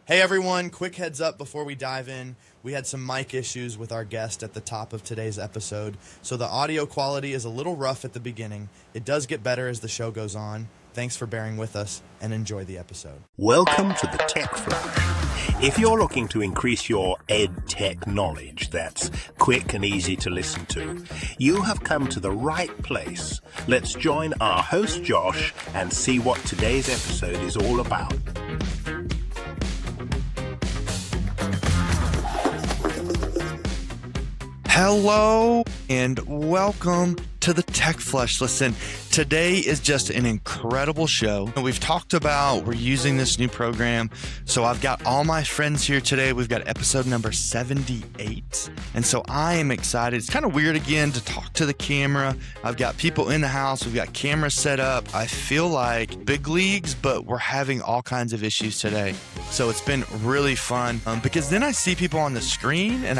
Hey everyone, quick heads up before we dive in. We had some mic issues with our guest at the top of today's episode, so the audio quality is a little rough at the beginning. It does get better as the show goes on. Thanks for bearing with us and enjoy the episode. Welcome to the Tech Flash. If you're looking to increase your Edtech knowledge that's quick and easy to listen to, you have come to the right place. Let's join our host Josh and see what today's episode is all about. Hello and welcome to the Tech Flash. Listen, today is just an incredible show. We've talked about we're using this new program. So I've got all my friends here today. We've got episode number 78. And so I am excited. It's kind of weird again to talk to the camera. I've got people in the house. We've got cameras set up. I feel like big leagues, but we're having all kinds of issues today. So it's been really fun because then I see people on the screen and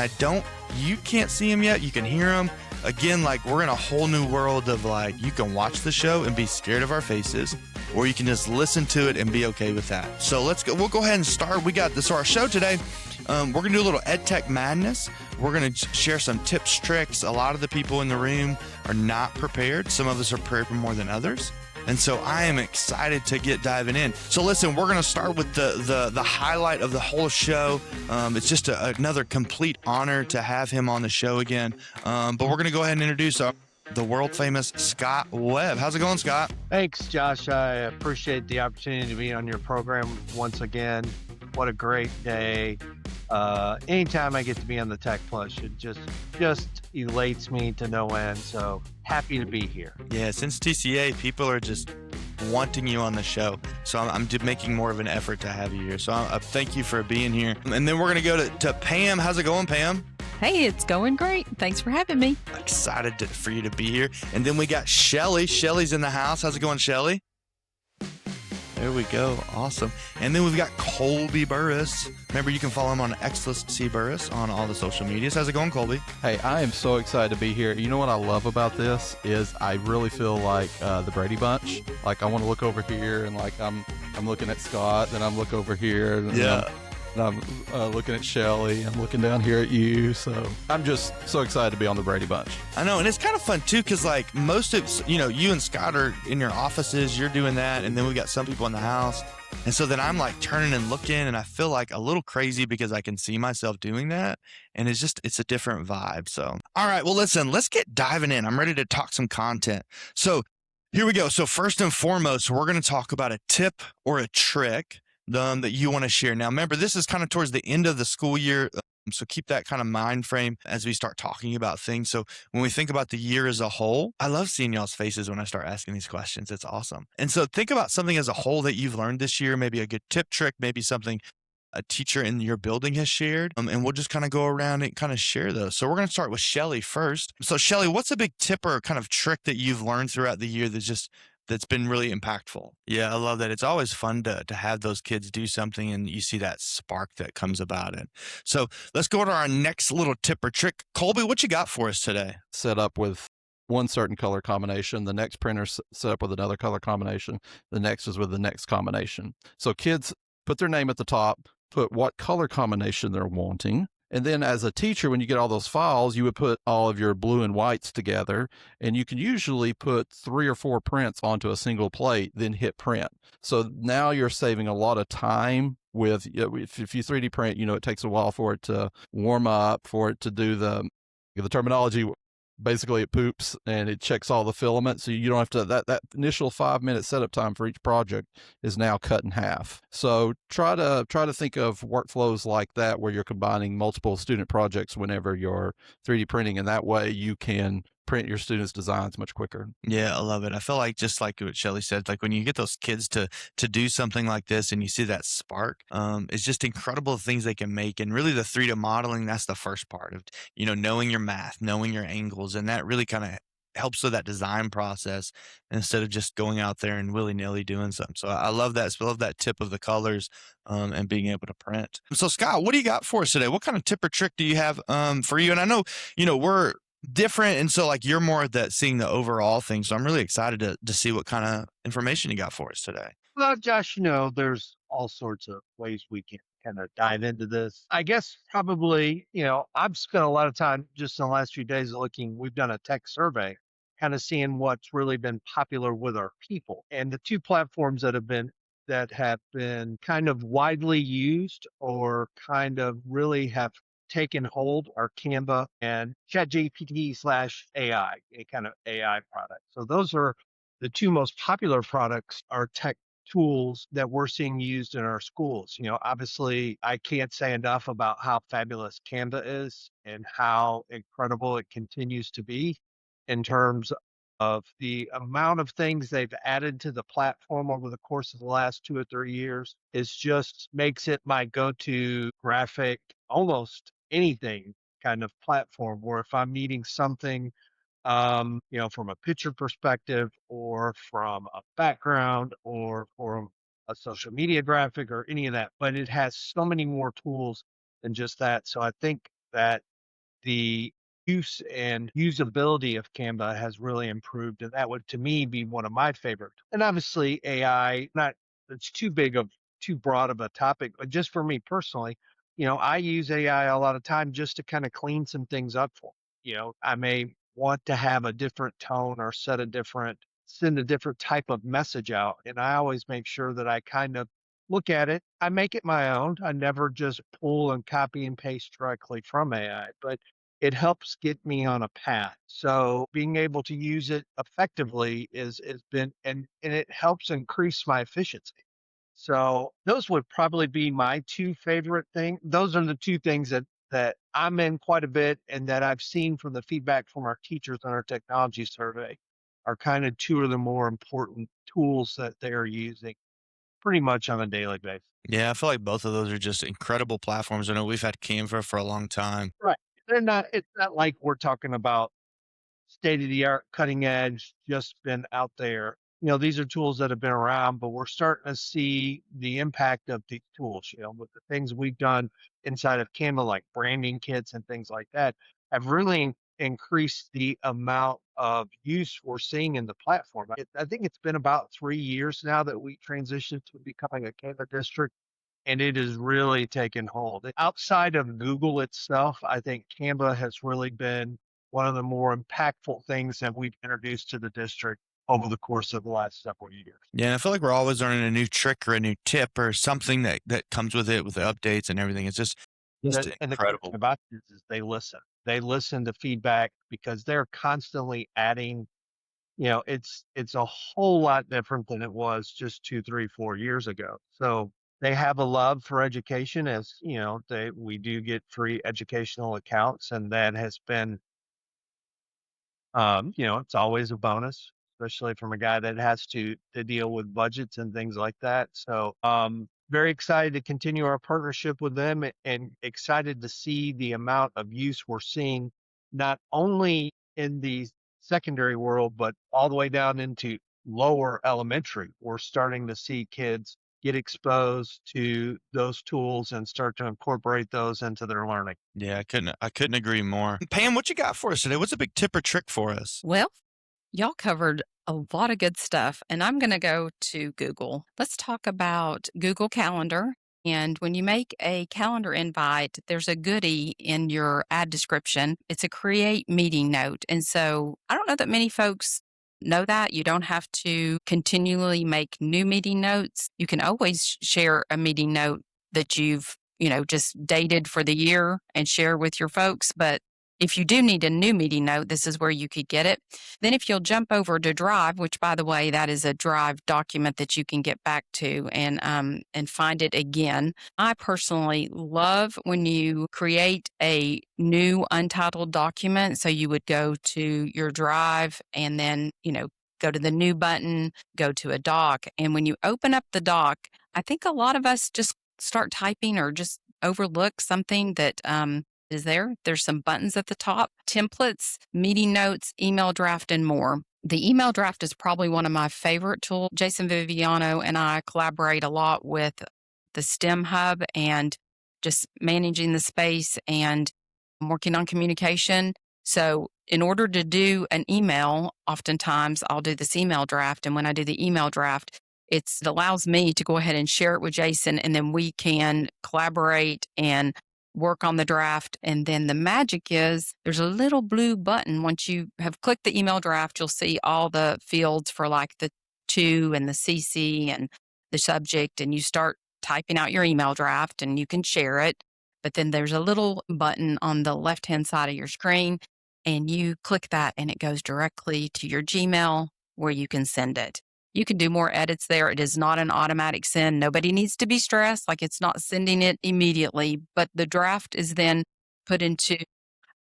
you can't see them yet. You can hear them. Again, like we're in a whole new world of like, you can watch the show and be scared of our faces, or you can just listen to it and be okay with that. So let's go. We'll go ahead and start. We got this. So our show today, we're going to do a little Edtech madness. We're going to share some tips, tricks. A lot of the people in the room are not prepared. Some of us are prepared more than others. And so I am excited to get diving in. So listen, we're going to start with the highlight of the whole show. It's just another complete honor to have him on the show again. But we're going to go ahead and introduce the world famous Scott Webb. How's it going, Scott? Thanks, Josh. I appreciate the opportunity to be on your program once again. What a great day. Anytime I get to be on the Tech Plus, it just elates me to no end. So happy to be here. Yeah, since TCA, people are just wanting you on the show. So I'm making more of an effort to have you here. So thank you for being here. And then we're going to go to Pam. How's it going, Pam? Hey, it's going great. Thanks for having me. Excited for you to be here. And then we got Shelly. Shelly's in the house. How's it going, Shelly? There we go. Awesome. And then we've got Colby Burris. Remember, you can follow him on XLC Burris on all the social medias. How's it going, Colby? Hey, I am so excited to be here. You know what I love about this is I really feel like the Brady Bunch. Like I want to look over here and like I'm looking at Scott, then I'm looking over here. And yeah. I'm looking at Shelly. I'm looking down here at you. So I'm just so excited to be on the Brady Bunch. I know. And it's kind of fun, too, because like most of, you and Scott are in your offices. You're doing that. And then we've got some people in the house. And so then I'm like turning and looking and I feel like a little crazy because I can see myself doing that. And it's a different vibe. So, all right. Well, listen, let's get diving in. I'm ready to talk some content. So here we go. So first and foremost, we're going to talk about a tip or a trick that you want to share. Now, remember, this is kind of towards the end of the school year. So keep that kind of mind frame as we start talking about things. So when we think about the year as a whole, I love seeing y'all's faces when I start asking these questions. It's awesome. And so think about something as a whole that you've learned this year, maybe a good tip, trick, maybe something a teacher in your building has shared. And we'll just kind of go around and kind of share those. So we're going to start with Shelly first. So Shelly, what's a big tip or kind of trick that you've learned throughout the year that's been really impactful? Yeah, I love that. It's always fun to have those kids do something and you see that spark that comes about it. So let's go to our next little tip or trick. Colby, what you got for us today? Set up with one certain color combination. The next printer set up with another color combination. The next is with the next combination. So kids put their name at the top, put what color combination they're wanting. And then as a teacher, when you get all those files, you would put all of your blue and whites together, and you can usually put 3 or 4 prints onto a single plate, then hit print. So now you're saving a lot of time with, if you 3D print, it takes a while for it to warm up, for it to do the terminology. Basically, it poops and it checks all the filaments. So you don't have to, that initial 5-minute setup time for each project is now cut in half. So try to think of workflows like that where you're combining multiple student projects whenever you're 3D printing. And that way you can print your students' designs much quicker. Yeah, I love it. I feel like just like what Shelly said, like when you get those kids to do something like this and you see that spark, it's just incredible the things they can make. And really the 3D modeling, that's the first part of, knowing your math, knowing your angles. And that really kind of helps with that design process instead of just going out there and willy-nilly doing something. So I love that. I love that tip of the colors and being able to print. So Scott, what do you got for us today? What kind of tip or trick do you have for you? And I know, we're different. And so like you're more at that seeing the overall thing. So I'm really excited to see what kind of information you got for us today. Well, Josh, there's all sorts of ways we can kind of dive into this. I guess probably, I've spent a lot of time just in the last few days looking. We've done a tech survey, kind of seeing what's really been popular with our people. And the two platforms that have been kind of widely used or kind of really have taken hold are Canva and ChatGPT/AI, a kind of AI product. So those are the two most popular products, are tech tools that we're seeing used in our schools. Obviously, I can't say enough about how fabulous Canva is and how incredible it continues to be in terms of the amount of things they've added to the platform over the course of the last 2 or 3 years. Is just makes it my go-to graphic, almost anything kind of platform, where if I'm needing something, from a picture perspective or from a background or from a social media graphic or any of that, but it has so many more tools than just that. So I think that the use and usability of Canva has really improved, and that would, to me, be one of my favorite. And obviously, AI, not it's too broad of a topic, but just for me personally, I use AI a lot of time just to kind of clean some things up for me. I may want to have a different tone or send a different type of message out, and I always make sure that I kind of look at it. I make it my own. I never just pull and copy and paste directly from AI, but it helps get me on a path. So being able to use it effectively is been and it helps increase my efficiency. So those would probably be my two favorite things. Those are the two things that I'm in quite a bit, and that I've seen from the feedback from our teachers on our technology survey are kind of two of the more important tools that they're using pretty much on a daily basis. Yeah, I feel like both of those are just incredible platforms. I know we've had Canva for a long time. Right. It's not like we're talking about state of the art, cutting edge, just been out there. These are tools that have been around, but we're starting to see the impact of these tools, with the things we've done inside of Canva, like branding kits and things like that, have really increased the amount of use we're seeing in the platform. I think it's been about 3 years now that we transitioned to becoming a Canva district, and it has really taken hold. Outside of Google itself, I think Canva has really been one of the more impactful things that we've introduced to the district over the course of the last several years. Yeah, I feel like we're always learning a new trick or a new tip or something that comes with it, with the updates and everything. It's just And the cool thing incredible. about this is they listen. They listen to feedback because they're constantly adding. It's a whole lot different than it was just 2, 3, 4 years ago. So they have a love for education, as we do get free educational accounts, and that has been, it's always a bonus, especially from a guy that has to deal with budgets and things like that. So, very excited to continue our partnership with them, and excited to see the amount of use we're seeing, not only in the secondary world, but all the way down into lower elementary. We're starting to see kids get exposed to those tools and start to incorporate those into their learning. Yeah, I couldn't agree more. Pam, what you got for us today? What's a big tip or trick for us? Well, y'all covered a lot of good stuff, and I'm going to go to Google. Let's talk about Google Calendar. And when you make a calendar invite, there's a goodie in your ad description. It's a create meeting note. And so I don't know that many folks know that. You don't have to continually make new meeting notes. You can always share a meeting note that you've, just dated for the year and share with your folks. But if you do need a new meeting note, this is where you could get it. Then if you'll jump over to Drive, which, by the way, that is a Drive document that you can get back to and find it again. I personally love when you create a new untitled document. So you would go to your Drive and then, go to the new button, go to a doc. And when you open up the doc, I think a lot of us just start typing or just overlook something that is there. There's some buttons at the top: templates, meeting notes, email draft, and more. The email draft is probably one of my favorite tools. Jason Viviano and I collaborate a lot with the STEM Hub and just managing the space and working on communication. So in order to do an email, oftentimes I'll do this email draft. And when I do the email draft, it allows me to go ahead and share it with Jason, and then we can collaborate and work on the draft. And then the magic is there's a little blue button. Once you have clicked the email draft, you'll see all the fields for like the to and the CC and the subject, and you start typing out your email draft and you can share it. But then there's a little button on the left-hand side of your screen, and you click that and it goes directly to your Gmail where you can send it. You can do more edits there. It is not an automatic send. Nobody needs to be stressed. Like, it's not sending it immediately, but the draft is then put into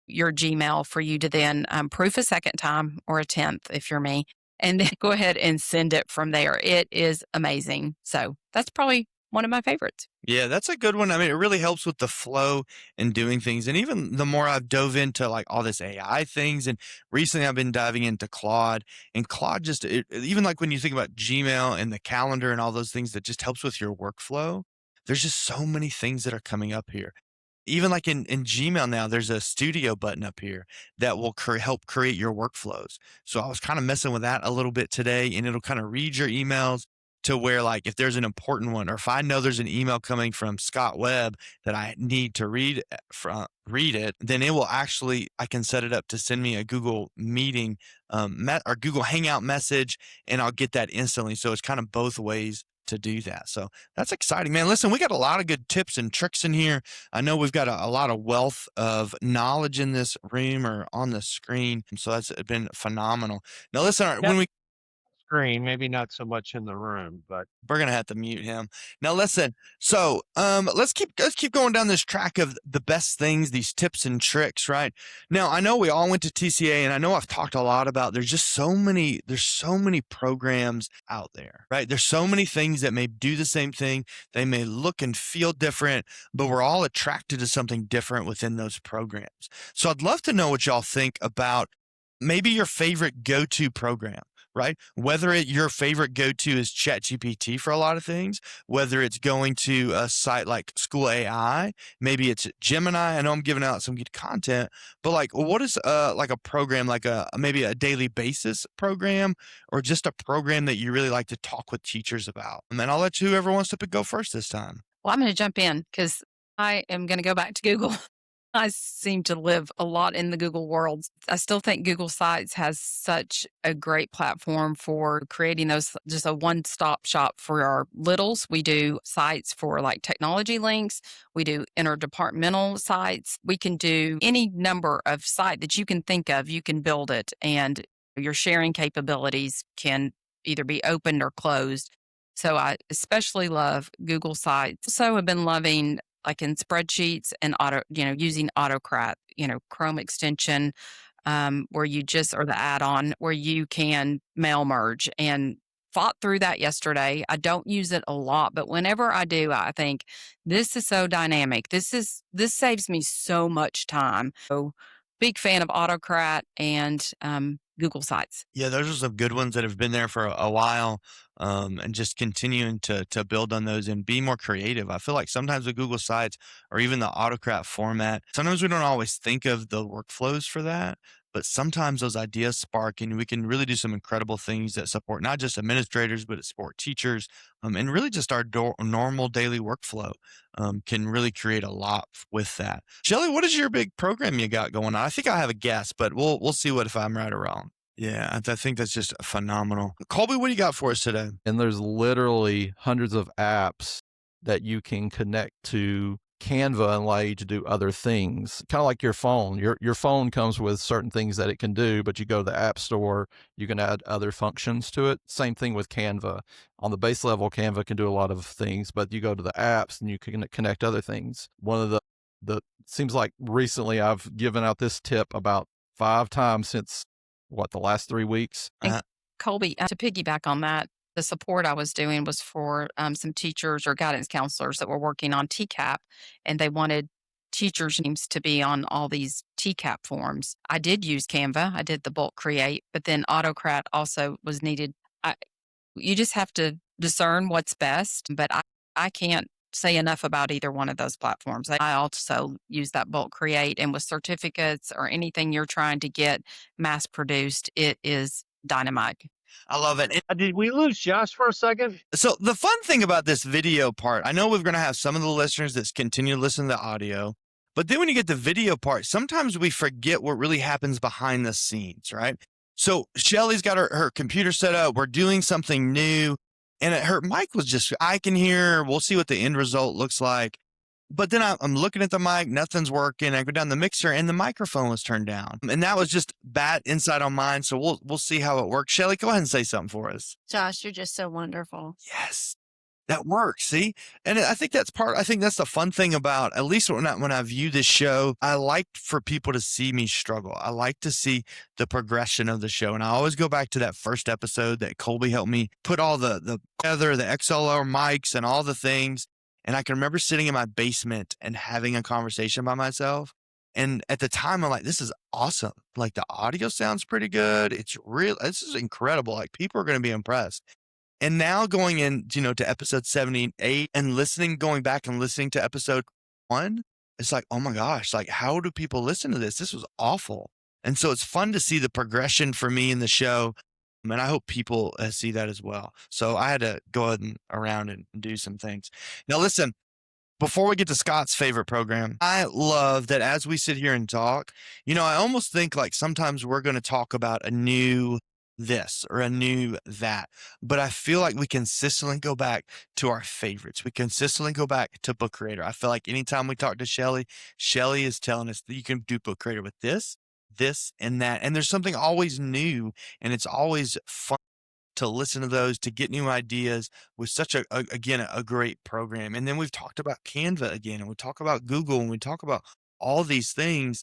your Gmail for you to then proof a second time or a 10th if you're me, and then go ahead and send it from there. It is amazing. So that's probably one of my favorites. Yeah, that's a good one. I mean, it really helps with the flow and doing things. And even the more I've dove into like all this AI things, and recently I've been diving into Claude, and Claude just, even like when you think about Gmail and the calendar and all those things that just helps with your workflow, there's just so many things that are coming up here. Even like in Gmail now, there's a studio button up here that will help create your workflows. So I was kind of messing with that a little bit today, and it'll kind of read your emails to where, like, if there's an important one, or if I know there's an email coming from Scott Webb that I need to read it, then it will actually, I can set it up to send me a Google meeting or Google Hangout message, and I'll get that instantly. So it's kind of both ways to do that. So that's exciting, man. Listen, we got a lot of good tips and tricks in here. I know we've got a lot of wealth of knowledge in this room or on the screen. So that's been phenomenal. Now, listen, when we Screen, maybe not so much in the room, but we're gonna have to mute him. Now listen, so let's keep going down this track of the best things, these tips and tricks, right? Now I know we all went to TCA, and I know I've talked a lot about there's so many programs out there, right? There's so many things that may do the same thing, they may look and feel different, but we're all attracted to something different within those programs. So I'd love to know what y'all think about maybe your favorite go-to program. Right? Whether your favorite go-to is ChatGPT for a lot of things, whether it's going to a site like School AI, maybe it's Gemini. I know I'm giving out some good content, but like, what is like a program, like maybe a daily basis program, or just a program that you really like to talk with teachers about? And then I'll let whoever wants to go first this time. Well, I'm going to jump in because I am going to go back to Google. I seem to live a lot in the Google world. I still think Google Sites has such a great platform for creating those, just a one-stop shop for our littles. We do sites for like technology links. We do interdepartmental sites. We can do any number of site that you can think of. You can build it, and your sharing capabilities can either be opened or closed. So I especially love Google Sites. So I've been loving like in spreadsheets and using Autocrat, Chrome extension, where you just, or the add-on where you can mail merge, and fought through that yesterday. I don't use it a lot, but whenever I do, I think this is so dynamic. This saves me so much time. So big fan of Autocrat and Google Sites. Yeah, those are some good ones that have been there for a while, and just continuing to build on those and be more creative. I feel like sometimes with Google Sites or even the Autocrat format, sometimes we don't always think of the workflows for that, but sometimes those ideas spark, and we can really do some incredible things that support not just administrators, but support teachers, and really just our normal daily workflow. Can really create a lot with that. Shelly, what is your big program you got going on? I think I have a guess, but we'll see if I'm right or wrong. Yeah, I think that's just phenomenal. Colby, what do you got for us today? And there's literally hundreds of apps that you can connect to Canva and allow you to do other things, kind of like your phone. Your phone comes with certain things that it can do, but you go to the App Store, you can add other functions to it. Same thing with Canva. On the base level, Canva can do a lot of things, but you go to the apps and you can connect other things. One of the seems like recently I've given out this tip about 5 times since the last 3 weeks. Colby, to piggyback on that, the support I was doing was for some teachers or guidance counselors that were working on TCAP, and they wanted teachers' names to be on all these TCAP forms. I did use Canva. I did the bulk create, but then Autocrat also was needed. You just have to discern what's best, but I can't say enough about either one of those platforms. I also use that bulk create, and with certificates or anything you're trying to get mass produced, it is dynamite. I love it. Did we lose Josh for a second? So the fun thing about this video part, I know we're going to have some of the listeners that continue to listen to the audio, but then when you get the video part, sometimes we forget what really happens behind the scenes, right? So Shelly's got her computer set up. We're doing something new, and her mic was just, I can hear, we'll see what the end result looks like. But then I'm looking at the mic, nothing's working. I go down the mixer and the microphone was turned down. And that was just bad insight on mine. So we'll see how it works. Shelly, go ahead and say something for us. Josh, you're just so wonderful. Yes, that works. See? And I think that's the fun thing about, at least when I view this show, I like for people to see me struggle. I like to see the progression of the show. And I always go back to that first episode that Colby helped me put all the together, the XLR mics and all the things. And I can remember sitting in my basement and having a conversation by myself. And at the time, I'm like, this is awesome. Like, the audio sounds pretty good. It's real. This is incredible. Like, people are going to be impressed. And now going in, to episode 78 and going back and listening to episode 1, it's like, oh my gosh, like, how do people listen to this? This was awful. And so it's fun to see the progression for me in the show. And I hope people see that as well. So I had to go around and do some things. Now, listen, before we get to Scott's favorite program, I love that as we sit here and talk, I almost think like sometimes we're going to talk about a new this or a new that, but I feel like we consistently go back to our favorites. We consistently go back to Book Creator. I feel like anytime we talk to Shelly is telling us that you can do Book Creator with this, and that. And there's something always new, and it's always fun to listen to those, to get new ideas with such a great program. And then we've talked about Canva again, and we talk about Google, and we talk about all these things,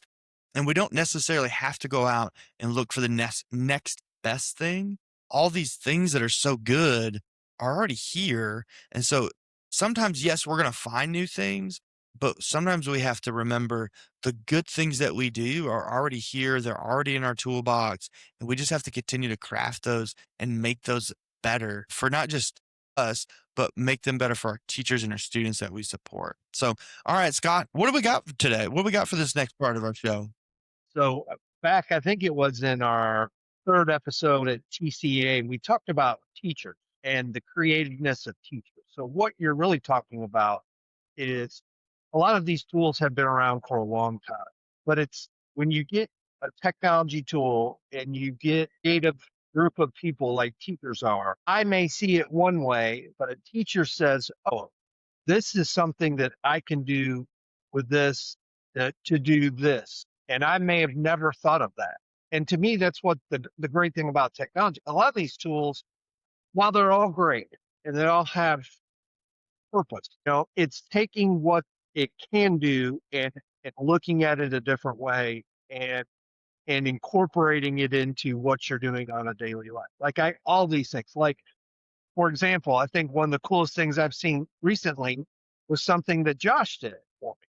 and we don't necessarily have to go out and look for the next best thing. All these things that are so good are already here. And so sometimes, yes, we're going to find new things, but sometimes we have to remember the good things that we do are already here. They're already in our toolbox. And we just have to continue to craft those and make those better for not just us, but make them better for our teachers and our students that we support. So, all right, Scott, what do we got today? What do we got for this next part of our show? So back, I think it was in our 3rd episode at TCA, we talked about teachers and the creativeness of teachers. So what you're really talking about is a lot of these tools have been around for a long time, but it's when you get a technology tool and you get a creative group of people like teachers are, I may see it one way, but a teacher says, oh, this is something that I can do with this to do this. And I may have never thought of that. And to me, that's what the great thing about technology. A lot of these tools, while they're all great and they all have purpose, it's taking what it can do and looking at it a different way and incorporating it into what you're doing on a daily life. Like all these things, like, for example, I think one of the coolest things I've seen recently was something that Josh did for me.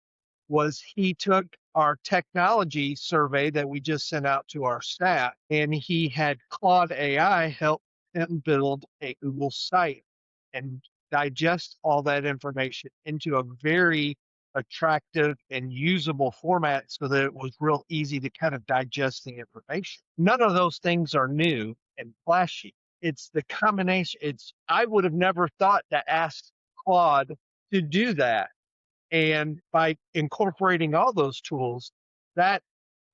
Was he took our technology survey that we just sent out to our staff, and he had Claude AI help him build a Google site and digest all that information into a very attractive and usable format so that it was real easy to kind of digest the information. None of those things are new and flashy. It's the combination. I would have never thought to ask Claude to do that. And by incorporating all those tools, that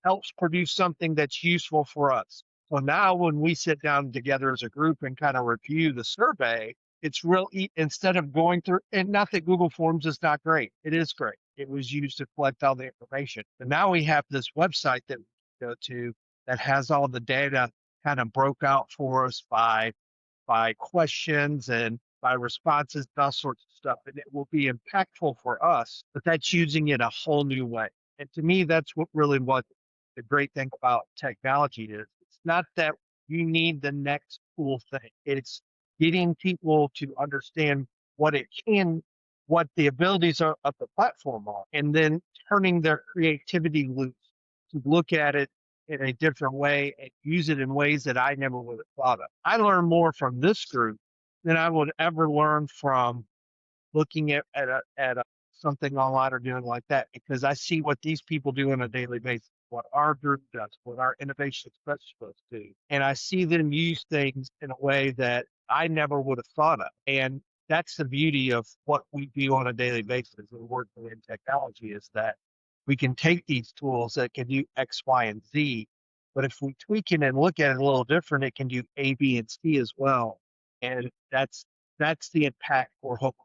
helps produce something that's useful for us. So now when we sit down together as a group and kind of review the survey, it's instead of going through, and not that Google Forms is not great. It is great. It was used to collect all the information. But now we have this website that we go to that has all the data kind of broke out for us by questions and by responses and all sorts of stuff. And it will be impactful for us, but that's using it a whole new way. And to me, that's what the great thing about technology is. It's not that you need the next cool thing. It's getting people to understand what the abilities of the platform are, and then turning their creativity loose to look at it in a different way and use it in ways that I never would have thought of. I learn more from this group than I would ever learn from looking at a something online or doing like that because I see what these people do on a daily basis, what our group does, what our innovation specialists do. And I see them use things in a way that I never would have thought of. And that's the beauty of what we do on a daily basis and working in technology is that we can take these tools that can do X, Y, and Z, but if we tweak it and look at it a little different, it can do A, B, and C as well. And that's the impact we're hoping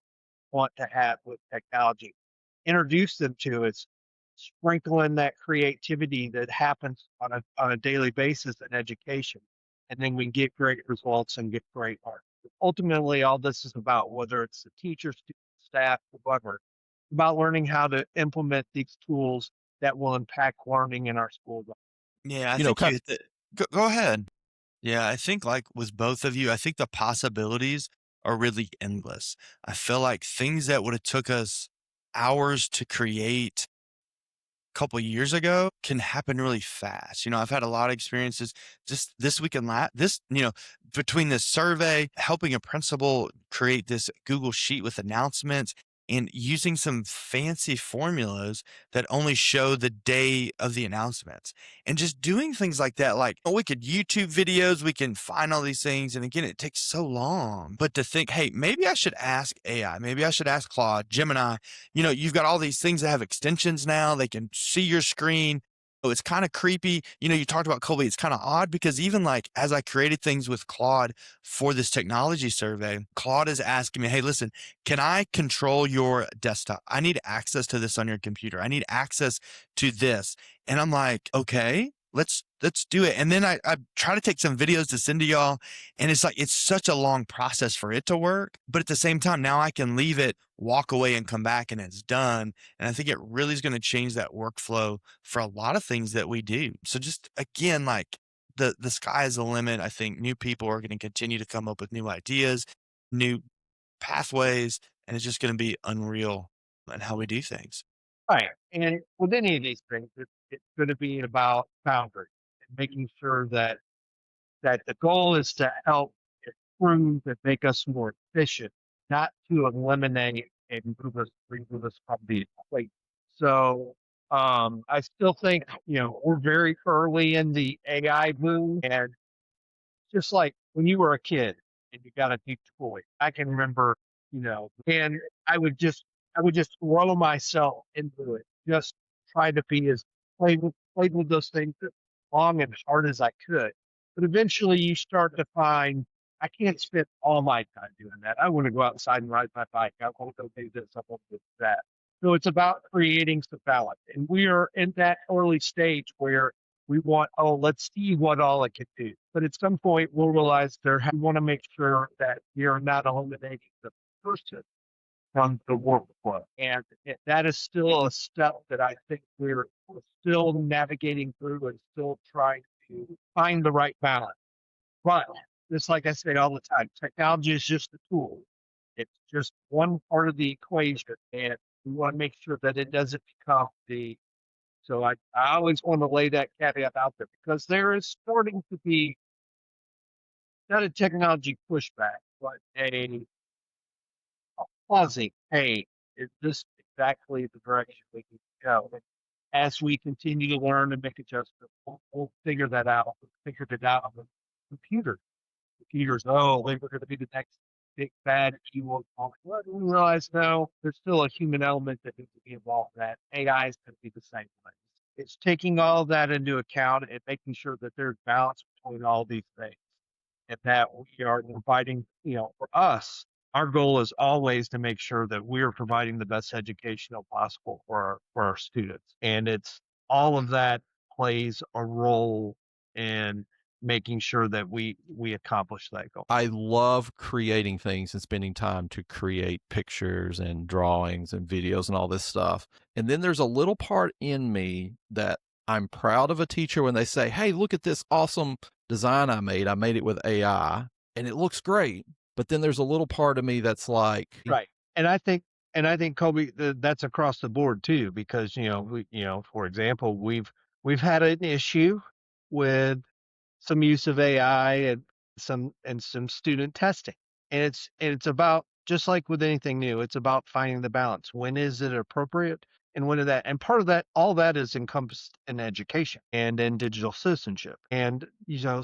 want to have with technology. Introduce them to is sprinkle in that creativity that happens on a daily basis in education, and then we get great results and get great art. Ultimately, all this is about whether it's the teacher, student, staff, whoever, about learning how to implement these tools that will impact learning in our schools. Yeah, I You know, think you kind hit the go ahead. Yeah, I think like with both of you, I think the possibilities are really endless. I feel like things that would have took us hours to create couple years ago can happen really fast. I've had a lot of experiences just this week and between this survey, helping a principal create this Google Sheet with announcements and using some fancy formulas that only show the day of the announcements and just doing things like that. Like, we could YouTube videos, we can find all these things. And again, it takes so long, but to think, hey, maybe I should ask AI, maybe I should ask Claude, Gemini. You've got all these things that have extensions now. They can see your screen. Oh, it's kind of creepy. You talked about Colby. It's kind of odd because even like as I created things with Claude for this technology survey, Claude is asking me, hey, listen, can I control your desktop? I need access to this on your computer. I need access to this. And I'm like, okay, let's do it. And then I try to take some videos to send to y'all. And it's like, it's such a long process for it to work. But at the same time, now I can leave it, walk away and come back and it's done. And I think it really is going to change that workflow for a lot of things that we do. So just again, like the sky is the limit. I think new people are going to continue to come up with new ideas, new pathways, and it's just going to be unreal in how we do things. Right. And with any of these things, it's going to be about boundaries and making sure that the goal is to help improve and make us more efficient, not to eliminate and remove us from the equation. So I still think, we're very early in the AI boom. And just like when you were a kid and you got a new toy, I can remember, and I would just throw myself into it, just try to be as played with those things as long and hard as I could. But eventually you start to find I can't spend all my time doing that. I want to go outside and ride my bike. I want to go do this. I want to do that. So it's about creating some balance. And we are in that early stage where we want, let's see what all it can do. But at some point, we'll realize we want to make sure that you're not eliminating the person from the workflow. And that is still a step that I think we're still navigating through and still trying to find the right balance. But just like I say all the time, technology is just a tool. It's just one part of the equation. And we want to make sure that it doesn't become so I always want to lay that caveat out there because there is starting to be not a technology pushback, but a pausing. Hey, is this exactly the direction we need to go? And as we continue to learn and make adjustments, we'll figure that out. We figured it out on the computer. Computers, they were going to be the next big bad evil. We realize no, there's still a human element that needs to be involved in that. AI is going to be the same way. It's taking all of that into account and making sure that there's balance between all these things and that we are providing, for us, our goal is always to make sure that we're providing the best educational possible for our students. And it's all of that plays a role in making sure that we accomplish that goal. I love creating things and spending time to create pictures and drawings and videos and all this stuff. And then there's a little part in me that I'm proud of a teacher when they say, hey, look at this awesome design I made. I made it with AI and it looks great. But then there's a little part of me that's like, right. And I think Kobe, that's across the board too, because, for example, we've had an issue with some use of AI and some student testing. And it's about just like with anything new, it's about finding the balance. When is it appropriate? And when is that? And part of that, all that is encompassed in education and in digital citizenship. And,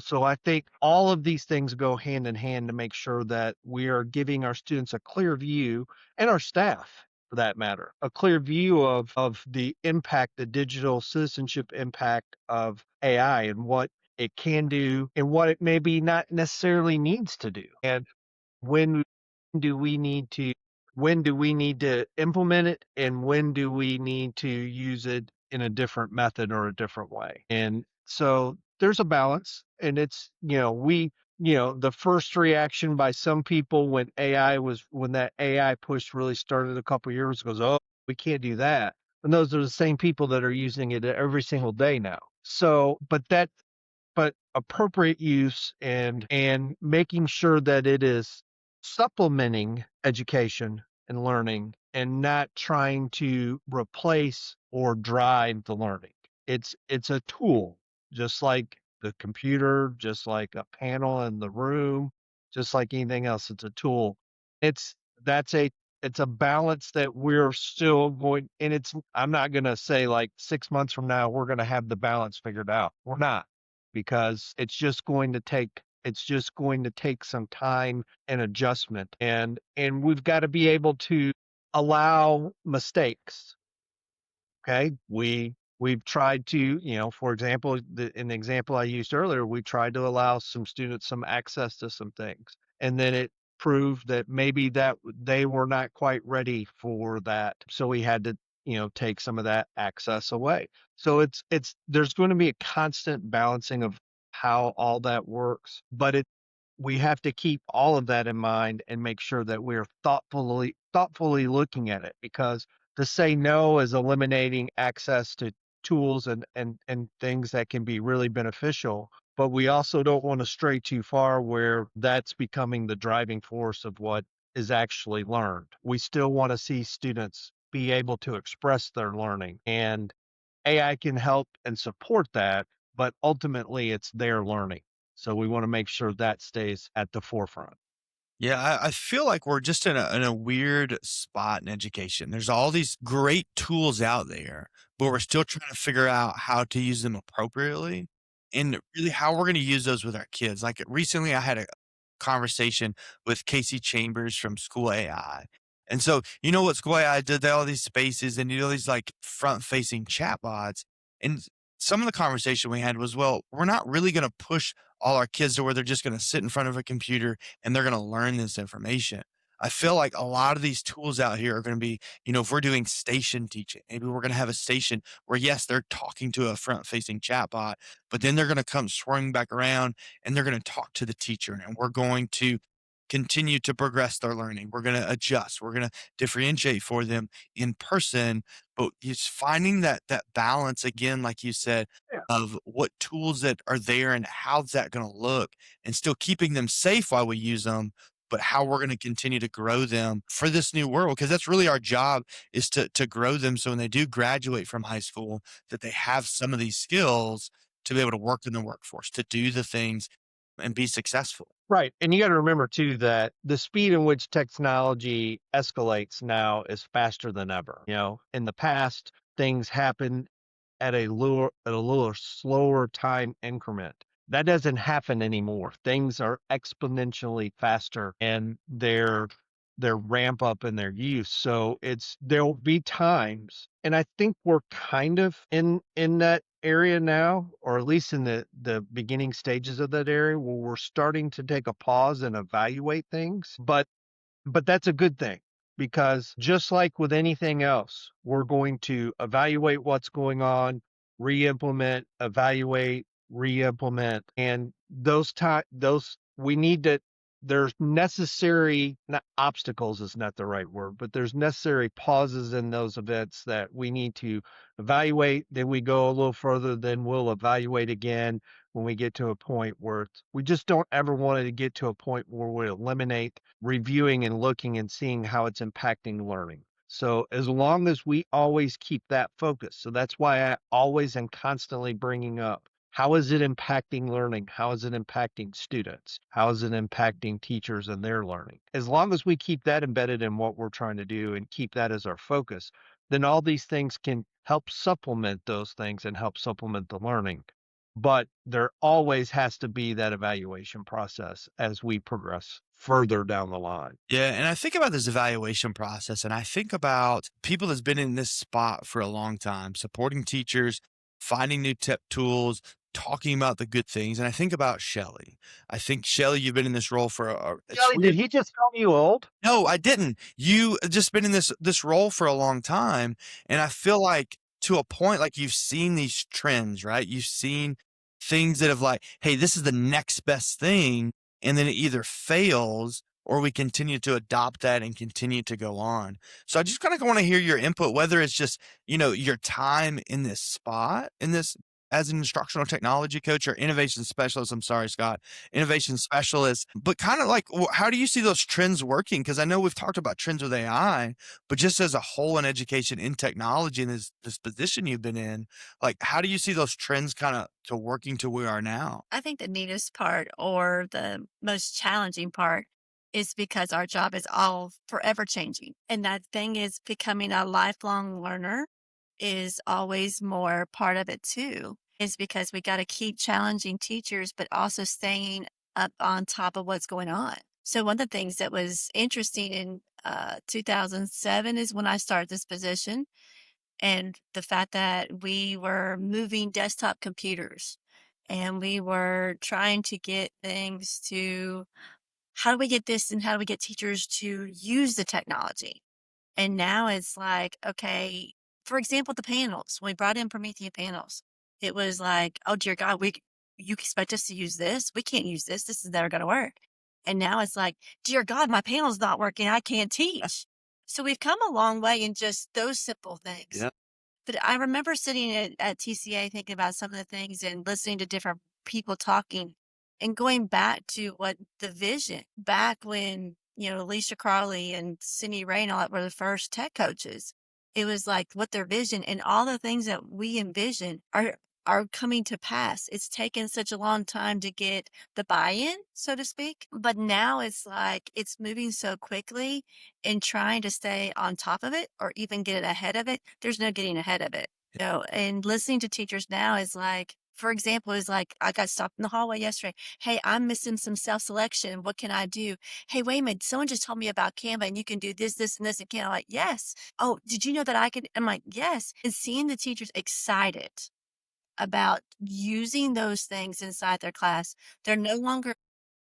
so I think all of these things go hand in hand to make sure that we are giving our students a clear view, and our staff for that matter, a clear view of the impact, the digital citizenship impact of AI and what it can do and what it maybe not necessarily needs to do. And when do we need to when do we need to implement it, and when do we need to use it in a different method or a different way? And so there's a balance, and it's, the first reaction by some people when that AI push really started a couple years ago, oh, we can't do that. And those are the same people that are using it every single day now. So, but appropriate use and making sure that it is supplementing education and learning and not trying to replace or drive the learning. It's a tool, just like the computer, just like a panel in the room, just like anything else. It's a tool. It's that's a it's a balance that we're still going, and I'm not going to say like 6 months from now we're going to have the balance figured out. We're not, because it's just going to take some time and adjustment, and we've got to be able to allow mistakes. Okay, we've tried to, for example, in the example I used earlier, we tried to allow some students some access to some things, and then it proved that maybe that they were not quite ready for that, so we had to, take some of that access away. So it's there's going to be a constant balancing of how all that works, but we have to keep all of that in mind and make sure that we're thoughtfully looking at it, because to say no is eliminating access to tools and things that can be really beneficial, but we also don't want to stray too far where that's becoming the driving force of what is actually learned. We still want to see students be able to express their learning, and AI can help and support that, but ultimately it's their learning. So we want to make sure that stays at the forefront. Yeah, I feel like we're just in a weird spot in education. There's all these great tools out there, but we're still trying to figure out how to use them appropriately and really how we're going to use those with our kids. Like recently, I had a conversation with Casey Chambers from School AI. And so, you know what School AI did? They had all these spaces and, these like front facing chatbots. And some of the conversation we had was, well, we're not really going to push all our kids to where they're just going to sit in front of a computer and they're going to learn this information. I feel like a lot of these tools out here are going to be, if we're doing station teaching, maybe we're going to have a station where, yes, they're talking to a front facing chatbot, but then they're going to come swirling back around and they're going to talk to the teacher, and we're going to continue to progress their learning. We're going to adjust. We're going to differentiate for them in person, but it's finding that balance again, like you said, Yeah. of what tools that are there and how's that going to look, and still keeping them safe while we use them, but how we're going to continue to grow them for this new world. Because that's really our job, is to grow them so when they do graduate from high school, that they have some of these skills to be able to work in the workforce, to do the things and be successful. Right. And you got to remember too that the speed in which technology escalates now is faster than ever. In the past, things happen at a little slower time increment. That doesn't happen anymore. Things are exponentially faster, and their ramp up in their use. So there'll be times, and I think we're kind of in that area now, or at least in the beginning stages of that area, where we're starting to take a pause and evaluate things. But that's a good thing, because just like with anything else, we're going to evaluate what's going on, re-implement, evaluate, re-implement, and those we need to. There's necessary, not obstacles is not the right word, but there's necessary pauses in those events that we need to evaluate. Then we go a little further, then we'll evaluate again when we get to a point where we just don't ever want to get to a point where we eliminate reviewing and looking and seeing how it's impacting learning. So as long as we always keep that focus, so that's why I always am constantly bringing up How is it impacting learning? How is it impacting students? How is it impacting teachers and their learning? As long as we keep that embedded in what we're trying to do and keep that as our focus, then all these things can help supplement those things and help supplement the learning. But there always has to be that evaluation process as we progress further down the line. Yeah, and I think about this evaluation process, and I think about people that's been in this spot for a long time, supporting teachers, finding new tip tools, talking about the good things. And I think about Shelly. I think Shelly, you've been in this role for Kelly, did he just call you old? no, I didn't. You just been in this role for a long time, and I feel like to a point, like you've seen these trends, right? You've seen things that have like, hey, this is the next best thing, and then it either fails or we continue to adopt that and continue to go on. So I just kind of want to hear your input, whether it's just, your time in this spot, in this as an instructional technology coach or innovation specialist. I'm sorry, Scott, innovation specialist, but kind of like, how do you see those trends working? Because I know we've talked about trends with AI, but just as a whole in education, in technology, and this position you've been in, like, how do you see those trends kind of to working to where we are now? I think the neatest part or the most challenging part is because our job is all forever changing. And that thing is becoming a lifelong learner is always more part of it too, is because we got to keep challenging teachers, but also staying up on top of what's going on. So one of the things that was interesting in 2007 is when I started this position, and the fact that we were moving desktop computers and we were trying to get things to how do we get this and how do we get teachers to use the technology? And now it's like, okay, for example, the panels, when we brought in Promethean panels, it was like, oh dear God, you expect us to use this? We can't use this. This is never going to work. And now it's like, dear God, my panel's not working. I can't teach. So we've come a long way in just those simple things. Yeah. But I remember sitting at TCA thinking about some of the things and listening to different people talking and going back to what the vision back when, Alicia Crawley and Cindy Ray and all that were the first tech coaches. It was like what their vision and all the things that we envision are coming to pass. It's taken such a long time to get the buy-in, so to speak. But now it's like it's moving so quickly and trying to stay on top of it or even get it ahead of it. There's no getting ahead of it. And listening to teachers now is like, for example, is like I got stopped in the hallway yesterday. Hey, I'm missing some self-selection. What can I do? Hey, wait a minute. Someone just told me about Canva and you can do this, this, and this. And can I'm like, yes. Oh, did you know that I could? I'm like, yes. And seeing the teachers excited about using those things inside their class, they're no longer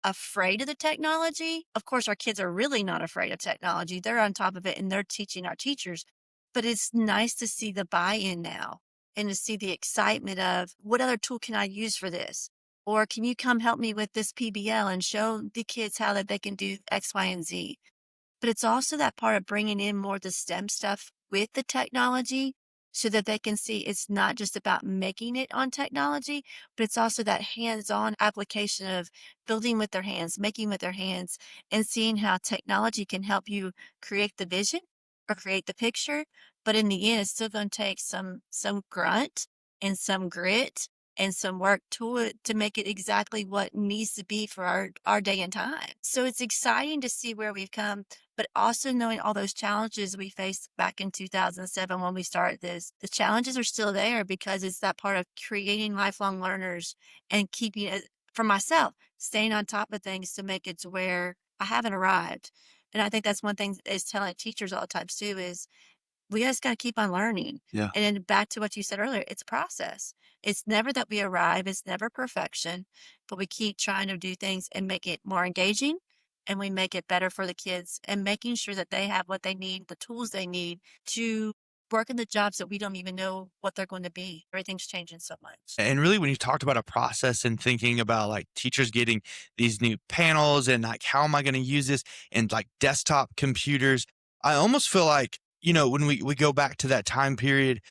afraid of the technology. Of course, our kids are really not afraid of technology. They're on top of it and they're teaching our teachers. But it's nice to see the buy-in now and to see the excitement of what other tool can I use for this? Or can you come help me with this PBL and show the kids how that they can do X, Y, and Z? But it's also that part of bringing in more of the STEM stuff with the technology so that they can see it's not just about making it on technology, but it's also that hands-on application of building with their hands, making with their hands, and seeing how technology can help you create the vision or create the picture. But in the end, it's still going to take some grunt and some grit and some work to it to make it exactly what needs to be for our day and time. So it's exciting to see where we've come, but also knowing all those challenges we faced back in 2007 when we started this. The challenges are still there because it's that part of creating lifelong learners and keeping it, for myself, staying on top of things to make it to where I haven't arrived. And I think that's one thing is telling teachers all the time too is we just got to keep on learning. Yeah. And then back to what you said earlier, it's a process. It's never that we arrive. It's never perfection, but we keep trying to do things and make it more engaging and we make it better for the kids and making sure that they have what they need, the tools they need to work in the jobs that we don't even know what they're going to be. Everything's changing so much. And really, when you talked about a process and thinking about like teachers getting these new panels and like, how am I going to use this and like desktop computers, I almost feel like, when we go back to that time period,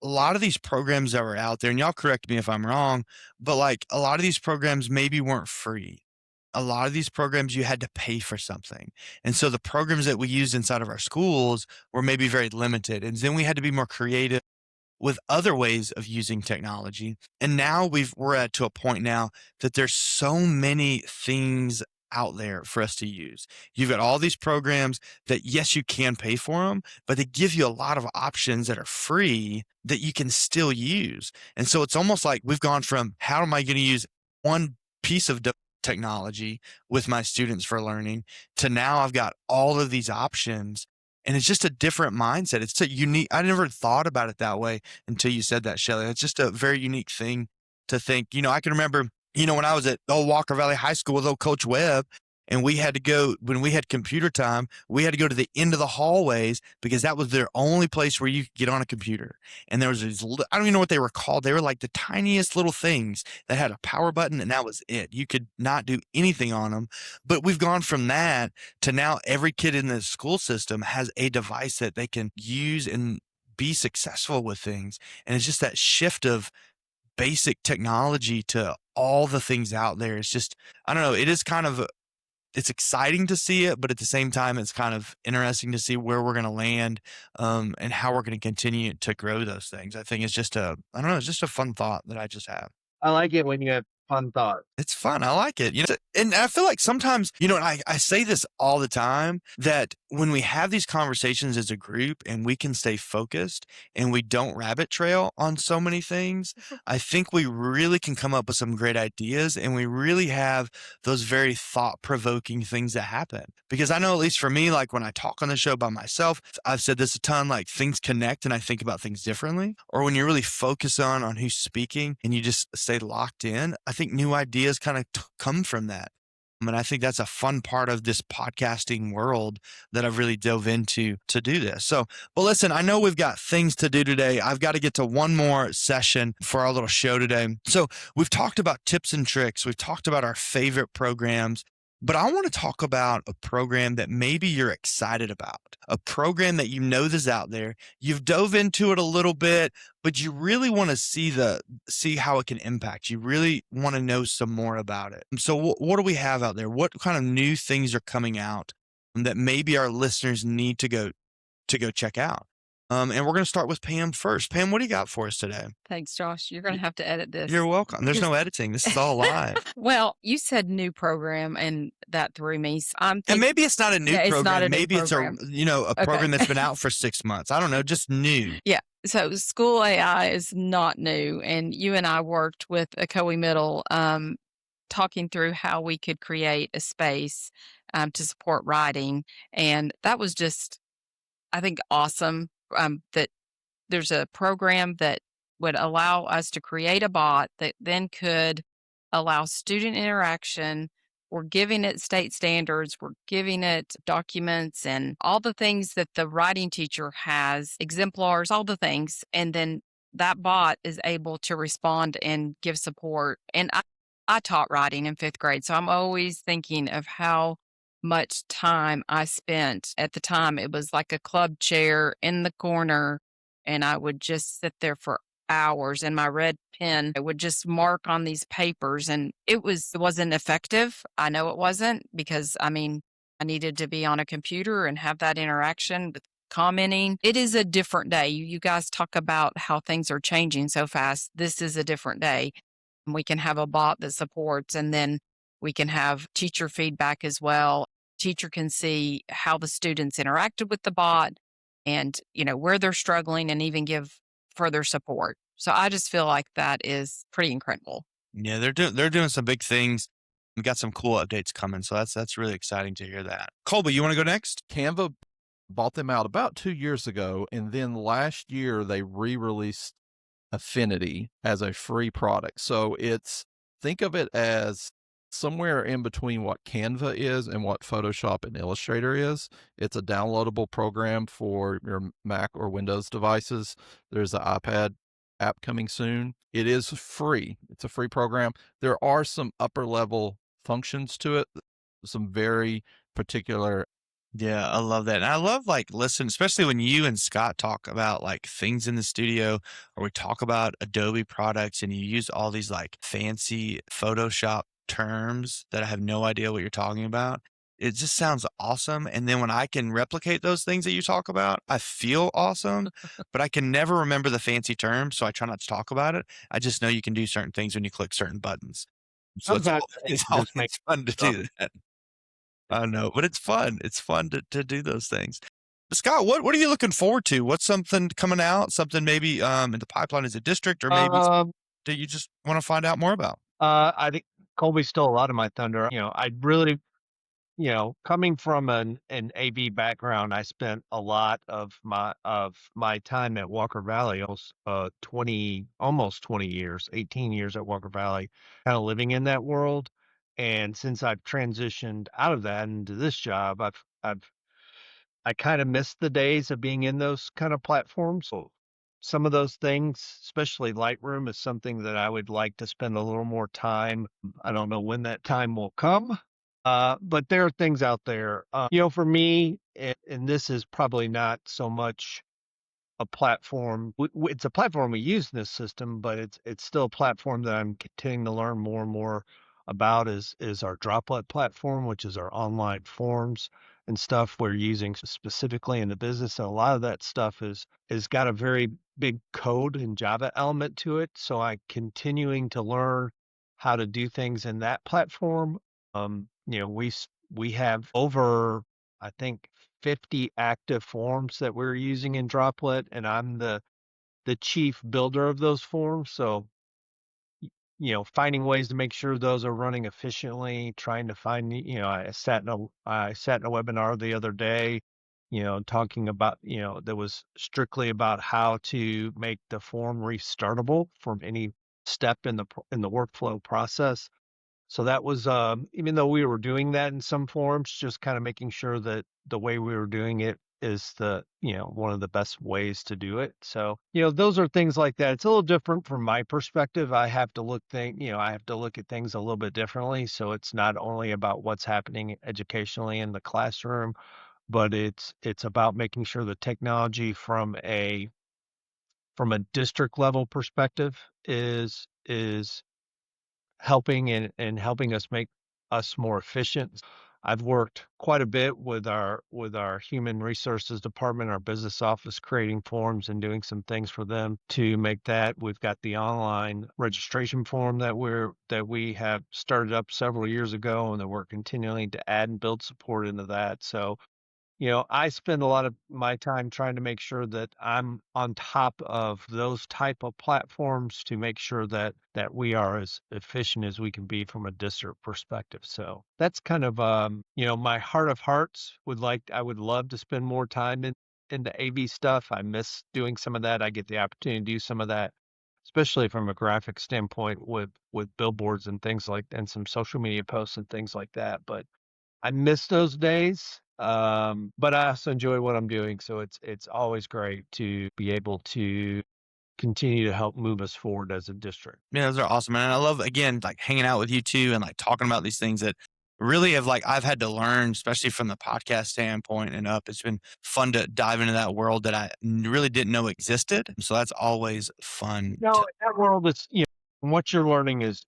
a lot of these programs that were out there, and y'all correct me if I'm wrong, but like a lot of these programs maybe weren't free. A lot of these programs you had to pay for something. And so the programs that we used inside of our schools were maybe very limited. And then we had to be more creative with other ways of using technology. And now we're at to a point now that there's so many things out there for us to use. You've got all these programs that, yes, you can pay for them, but they give you a lot of options that are free that you can still use. And so it's almost like we've gone from how am I going to use one piece of technology with my students for learning to now I've got all of these options. And it's just a different mindset. It's a unique, I never thought about it that way until you said that, Shelley. It's just a very unique thing to think. I can remember, when I was at old Walker Valley High School with old Coach Webb, and we had to go, when we had computer time, we had to go to the end of the hallways because that was their only place where you could get on a computer. And there was these, I don't even know what they were called. They were like the tiniest little things that had a power button, and that was it. You could not do anything on them. But we've gone from that to now every kid in the school system has a device that they can use and be successful with things. And it's just that shift of basic technology to all the things out there. It's just, I don't know, it is kind of, it's exciting to see it, but at the same time, it's kind of interesting to see where we're going to land and how we're going to continue to grow those things. I think it's just it's just a fun thought that I just have. I like it when you have fun thoughts. It's fun. I like it. And I feel like sometimes, and I say this all the time, that when we have these conversations as a group and we can stay focused and we don't rabbit trail on so many things, I think we really can come up with some great ideas, and we really have those very thought-provoking things that happen. Because I know, at least for me, like when I talk on the show by myself, I've said this a ton, like things connect and I think about things differently. Or when you really focus on who's speaking and you just stay locked in, I think new ideas kind of come from that. And I think that's a fun part of this podcasting world that I've really dove into to do this. So, but listen, I know we've got things to do today. I've got to get to one more session for our little show today. So we've talked about tips and tricks. We've talked about our favorite programs. But I want to talk about a program that maybe you're excited about, a program that that's out there. You've dove into it a little bit, but you really want to see how it can impact. You really want to know some more about it. So what do we have out there? What kind of new things are coming out that maybe our listeners need to go check out? And we're going to start with Pam first. Pam, what do you got for us today? Thanks, Josh. You're going to have to edit this. You're welcome. There's no editing. This is all live. Well, you said new program, and that threw me. So I'm thinking, and maybe it's not a new program. It's not a maybe new it's program. a program that's been out for 6 months. I don't know, just new. Yeah. So School AI is not new. And you and I worked with Ocoee Middle talking through how we could create a space to support writing. And that was just, I think, awesome. That there's a program that would allow us to create a bot that then could allow student interaction. We're giving it state standards. We're giving it documents and all the things that the writing teacher has, exemplars, all the things. And then that bot is able to respond and give support. And I taught writing in 5th grade, so I'm always thinking of how much time I spent. At the time, it was like a club chair in the corner, and I would just sit there for hours, and my red pen, I would just mark on these papers, and it wasn't effective. I know it wasn't, because I needed to be on a computer and have that interaction with commenting. It is a different day. You guys talk about how things are changing so fast. This is a different day. We can have a bot that supports, and then we can have teacher feedback as well. Teacher can see how the students interacted with the bot and, where they're struggling, and even give further support. So I just feel like that is pretty incredible. Yeah, they're doing some big things. We've got some cool updates coming. So that's really exciting to hear that. Colby, you want to go next? Canva bought them out about 2 years ago, and then last year they re-released Affinity as a free product. So think of it as somewhere in between what Canva is and what Photoshop and Illustrator is. It's a downloadable program for your Mac or Windows devices. There's an iPad app coming soon. It is free. It's a free program. There are some upper level functions to it, some very particular. Yeah, I love that. And I love especially when you and Scott talk about things in the studio, or we talk about Adobe products and you use all these fancy Photoshop terms that I have no idea what you're talking about. it just sounds awesome. And then when I can replicate those things that you talk about, I feel awesome, but I can never remember the fancy terms. So I try not to talk about it. I just know you can do certain things when you click certain buttons. So Sometimes I think it's you just make always fun to stuff. do that. I know, but it's fun. It's fun to do those things. But Scott, what are you looking forward to? What's something coming out? Something maybe in the pipeline as a district, or maybe Um, that you just want to find out more about? I think Colby stole a lot of my thunder. I really, coming from an AV background, I spent a lot of my time at Walker Valley, almost 20 years, 18 years at Walker Valley, kind of living in that world. And since I've transitioned out of that into this job, I kind of miss the days of being in those kind of platforms. So some of those things, especially Lightroom, is something that I would like to spend a little more time. I don't know when that time will come, but there are things out there. For me, and this is probably not so much a platform. It's a platform we use in this system, but it's still a platform that I'm continuing to learn more and more about. Is our Droplet platform, which is our online forms and stuff we're using specifically in the business, and a lot of that stuff is got a very big code and Java element to it. So I'm continuing to learn how to do things in that platform. We have over, I think, 50 active forms that we're using in Droplet, and I'm the chief builder of those forms. So, finding ways to make sure those are running efficiently, trying to find, I sat in a webinar the other day, talking about, that was strictly about how to make the form restartable from any step in the workflow process. So that was, even though we were doing that in some forms, just kind of making sure that the way we were doing it is one of the best ways to do it. So, those are things like that. It's a little different from my perspective. I have to look at things a little bit differently. So it's not only about what's happening educationally in the classroom, but it's about making sure the technology from a district level perspective is helping and helping us make us more efficient. I've worked quite a bit with our human resources department, our business office, creating forms and doing some things for them to make that. We've got the online registration form that we have started up several years ago, and that we're continuing to add and build support into that. So I spend a lot of my time trying to make sure that I'm on top of those type of platforms to make sure that we are as efficient as we can be from a district perspective. So that's kind of my heart of hearts. I would love to spend more time in the AV stuff. I miss doing some of that. I get the opportunity to do some of that, especially from a graphic standpoint with billboards and things and some social media posts and things like that. But I miss those days, but I also enjoy what I'm doing. So it's always great to be able to continue to help move us forward as a district. Yeah, those are awesome. And I love, again, like hanging out with you too and like talking about these things that really have like I've had to learn, especially from the podcast standpoint and up. It's been fun to dive into that world that really didn't know existed. So that's always fun. No, that world is, what you're learning is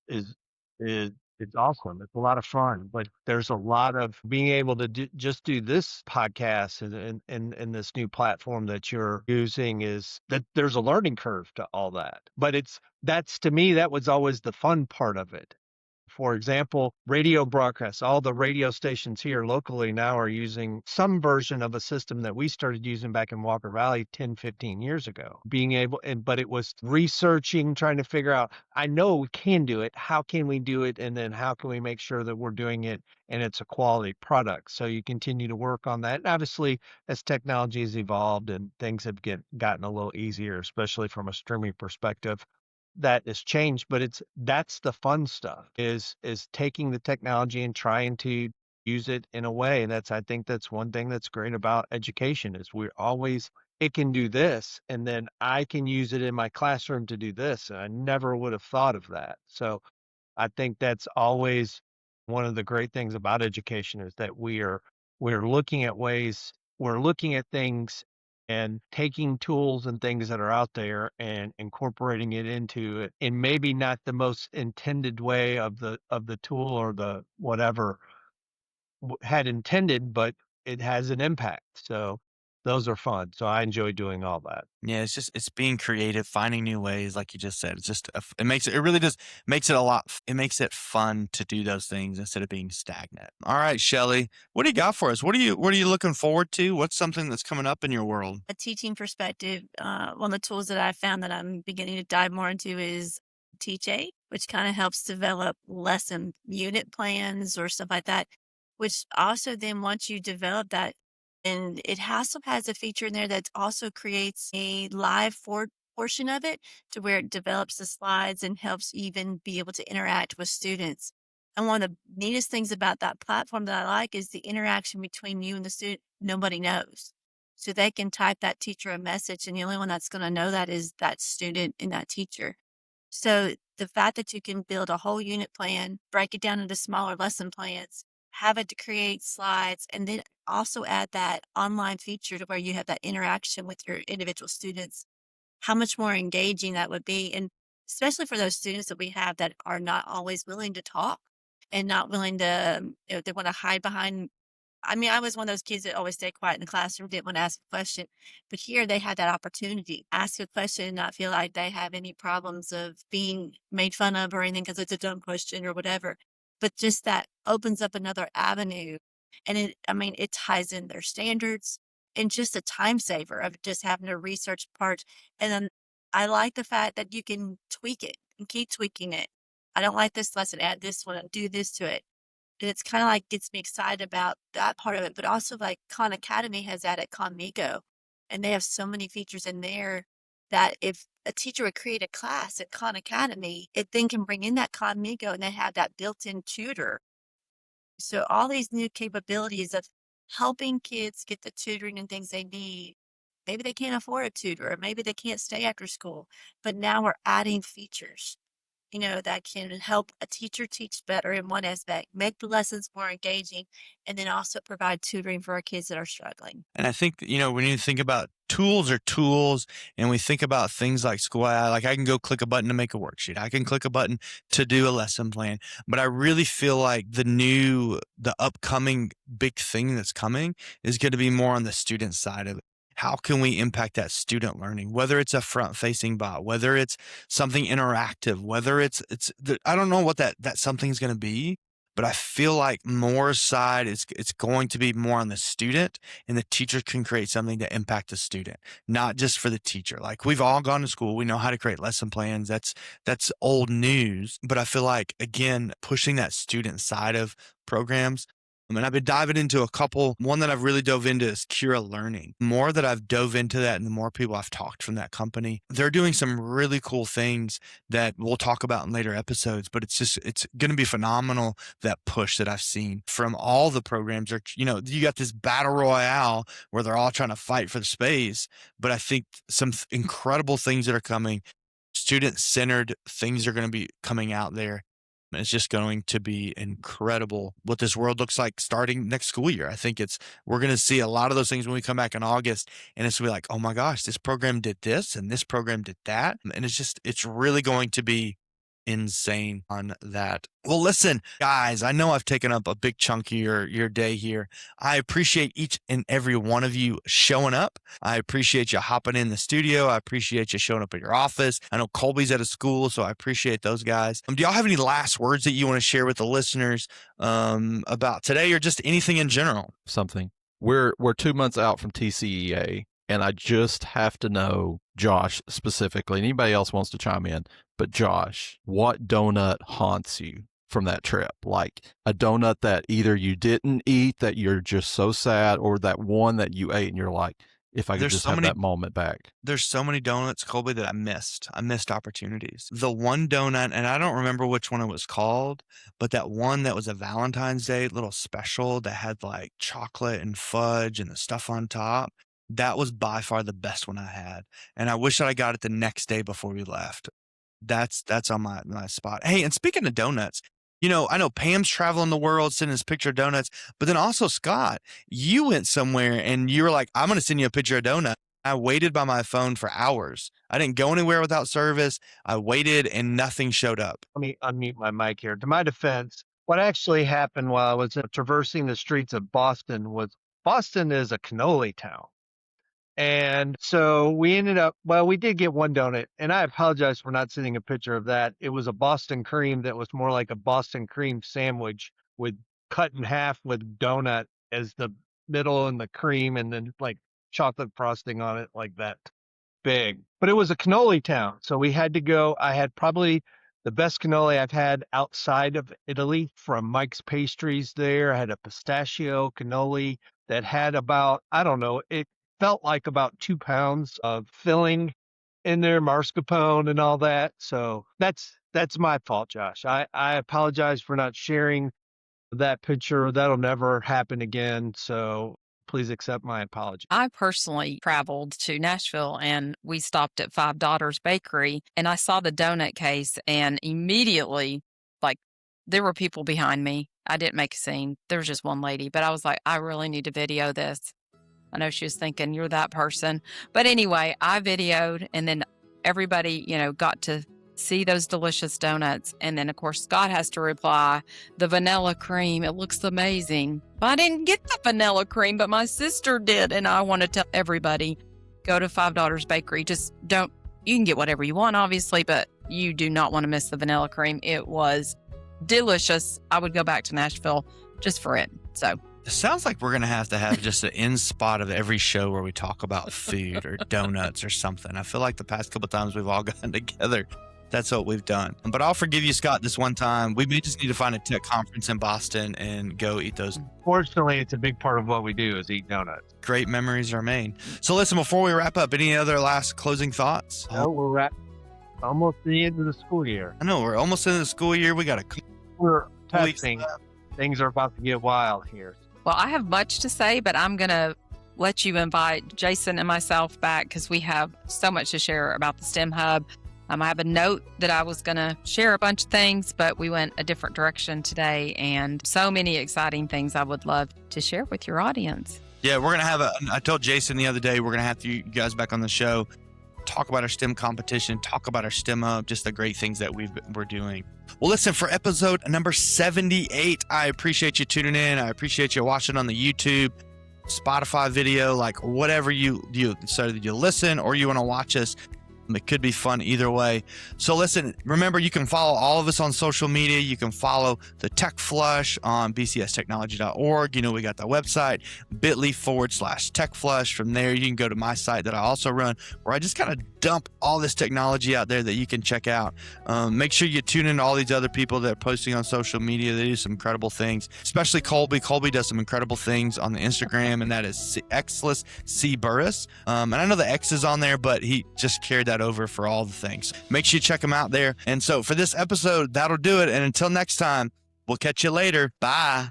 it's awesome. It's a lot of fun, but there's a lot of being able to just do this podcast and this new platform that you're using is that there's a learning curve to all that. But that's to me, that was always the fun part of it. For example, radio broadcasts, all the radio stations here locally now are using some version of a system that we started using back in Walker Valley 10, 15 years ago. But it was researching, trying to figure out, I know we can do it. How can we do it? And then how can we make sure that we're doing it and it's a quality product? So you continue to work on that. And obviously, as technology has evolved and things have gotten a little easier, especially from a streaming perspective, that has changed, but that's the fun stuff is taking the technology and trying to use it in a way. And I think that's one thing that's great about education is it can do this, and then I can use it in my classroom to do this. And I never would have thought of that. So I think that's always one of the great things about education is that we're looking at we're looking at things and taking tools and things that are out there and incorporating it into it in maybe not the most intended way of the tool or the whatever, had intended, but it has an impact. So those are fun. So I enjoy doing all that. Yeah, it's being creative, finding new ways, like you just said. It's just it makes it really does makes it a lot. It makes it fun to do those things instead of being stagnant. All right, Shelly, what do you got for us? What are you looking forward to? What's something that's coming up in your world? A teaching perspective, one of the tools that I found that I'm beginning to dive more into is Teach-8, which kind of helps develop lesson unit plans or stuff like that, which also then once you develop that, and it also has a feature in there that also creates a live portion of it to where it develops the slides and helps even be able to interact with students. And one of the neatest things about that platform that I like is the interaction between you and the student. Nobody knows. So they can type that teacher a message, and the only one that's going to know that is that student and that teacher. So the fact that you can build a whole unit plan, break it down into smaller lesson plans, have it to create slides, and then also add that online feature to where you have that interaction with your individual students, how much more engaging that would be. And especially for those students that we have that are not always willing to talk and not willing to, they want to hide behind. I mean, I was one of those kids that always stayed quiet in the classroom, didn't want to ask a question. But here they had that opportunity, ask a question and not feel like they have any problems of being made fun of or anything because it's a dumb question or whatever. But just that opens up another avenue. And it ties in their standards and just a time saver of just having to research part. And then I like the fact that you can tweak it and keep tweaking it. I don't like this lesson, add this one, do this to it. And it's kind of like gets me excited about that part of it. But also like Khan Academy has added Conmigo, and they have so many features in there that if a teacher would create a class at Khan Academy, it then can bring in that Conmigo and they have that built-in tutor. So all these new capabilities of helping kids get the tutoring and things they need. Maybe they can't afford a tutor, or maybe they can't stay after school, but now we're adding features, that can help a teacher teach better in one aspect, make the lessons more engaging, and then also provide tutoring for our kids that are struggling. And I think, when you think about tools, and we think about things like school, like I can go click a button to make a worksheet. I can click a button to do a lesson plan. But I really feel like the upcoming big thing that's coming is going to be more on the student side of it. How can we impact that student learning, whether it's a front-facing bot, whether it's something interactive, whether I don't know what that something's going to be, but I feel like more side it's going to be more on the student, and the teacher can create something to impact the student, not just for the teacher. Like we've all gone to school. We know how to create lesson plans. That's old news. But I feel like, again, pushing that student side of programs. And I've been diving into a couple. One that I've really dove into is Cura Learning. The more that I've dove into that and the more people I've talked from that company, they're doing some really cool things that we'll talk about in later episodes. But it's going to be phenomenal, that push that I've seen from all the programs. You got this battle royale where they're all trying to fight for the space. But I think some incredible things that are coming, student-centered things are going to be coming out there. It's just going to be incredible what this world looks like starting next school year. I think we're going to see a lot of those things when we come back in August, and it's going to be like, oh my gosh, this program did this and this program did that. And it's really going to be insane on that. Well, listen, guys, I know I've taken up a big chunk of your day here. I appreciate each and every one of you showing up. I appreciate you hopping in the studio. I appreciate you showing up at your office. I know Colby's at a school, so I appreciate those guys. Do y'all have any last words that you want to share with the listeners about today, or just anything in general? Something. We're 2 months out from TCEA, and I just have to know, Josh specifically, and anybody else wants to chime in, but Josh, what donut haunts you from that trip? Like a donut that either you didn't eat that you're just so sad, or that one that you ate and you're like, if I could have that moment back. There's so many donuts, Colby, that I missed. I missed opportunities. The one donut, and I don't remember which one it was called, but that one that was a Valentine's Day little special that had like chocolate and fudge and the stuff on top, that was by far the best one I had. And I wish that I got it the next day before we left. That's on my spot. Hey, and speaking of donuts, I know Pam's traveling the world, sending us a picture of donuts, but then also Scott, you went somewhere and you were like, I'm going to send you a picture of donut. I waited by my phone for hours. I didn't go anywhere without service. I waited and nothing showed up. Let me unmute my mic here. To my defense, What actually happened while I was traversing the streets of Boston was Boston is a cannoli town. And so we ended up, well, we did get one donut, and I apologize for not sending a picture of that. It was a Boston cream that was more like a Boston cream sandwich with cut in half with donut as the middle and the cream, and then like chocolate frosting on it like that big. But it was a cannoli town. So we had to go. I had probably the best cannoli I've had outside of Italy from Mike's Pastries there. I had a pistachio cannoli that had about, I don't know, it felt like about 2 pounds of filling in there, mascarpone and all that. So that's my fault, Josh. I apologize for not sharing that picture. That'll never happen again. So please accept my apology. I personally traveled to Nashville and we stopped at Five Daughters Bakery and I saw the donut case and immediately, like, there were people behind me. I didn't make a scene. There was just one lady, but I was like, I really need to video this. I know she was thinking, you're that person. But anyway, I videoed and then everybody, got to see those delicious donuts. And then, of course, Scott has to reply, the vanilla cream, it looks amazing. But I didn't get the vanilla cream, but my sister did. And I want to tell everybody, go to Five Daughters Bakery. Just don't, you can get whatever you want, obviously, but you do not want to miss the vanilla cream. It was delicious. I would go back to Nashville just for it. So it sounds like we're going to have just an end spot of every show where we talk about food or donuts or something. I feel like the past couple of times we've all gotten together, that's what we've done. But I'll forgive you, Scott, this one time. We may just need to find a tech conference in Boston and go eat those. Fortunately, it's a big part of what we do is eat donuts. Great memories are made. So listen, before we wrap up, any other last closing thoughts? No, we're almost at the end of the school year. I know, we're almost in the school year. We got We're testing. Things are about to get wild here. Well, I have much to say, but I'm going to let you invite Jason and myself back because we have so much to share about the STEM Hub. I have a note that I was going to share a bunch of things, but we went a different direction today and so many exciting things I would love to share with your audience. Yeah, we're going to have I told Jason the other day, we're going to have you guys back on the show, talk about our STEM competition, talk about our STEM Hub, just the great things that we're doing. Well, listen, for episode number 78, I appreciate you tuning in. I appreciate you watching on the YouTube, Spotify video, like whatever you so that you listen or you want to watch us. It could be fun either way. So listen, remember, you can follow all of us on social media. You can follow the Tech Flush on bcstechnology.org. We got the website, bit.ly/Tech Flush. From there, you can go to my site that I also run, where I just kind of dump all this technology out there that you can check out. Make sure you tune in to all these other people that are posting on social media. They do some incredible things, especially Colby. Colby does some incredible things on the Instagram, and that is Xless C Burris. And I know the X is on there, but he just carried that over for all the things. Make sure you check him out there. And so for this episode, that'll do it. And until next time, we'll catch you later. Bye.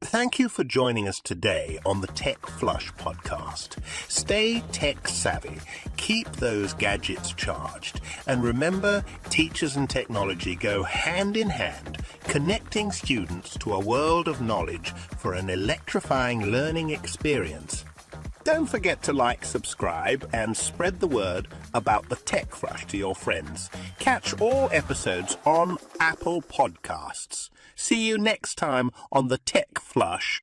Thank you for joining us today on the Tech Flush podcast. Stay tech savvy, keep those gadgets charged, and remember, teachers and technology go hand in hand, connecting students to a world of knowledge for an electrifying learning experience. Don't forget to like, subscribe, and spread the word about the Tech Flush to your friends. Catch all episodes on Apple Podcasts. See you next time on the Tech Flush.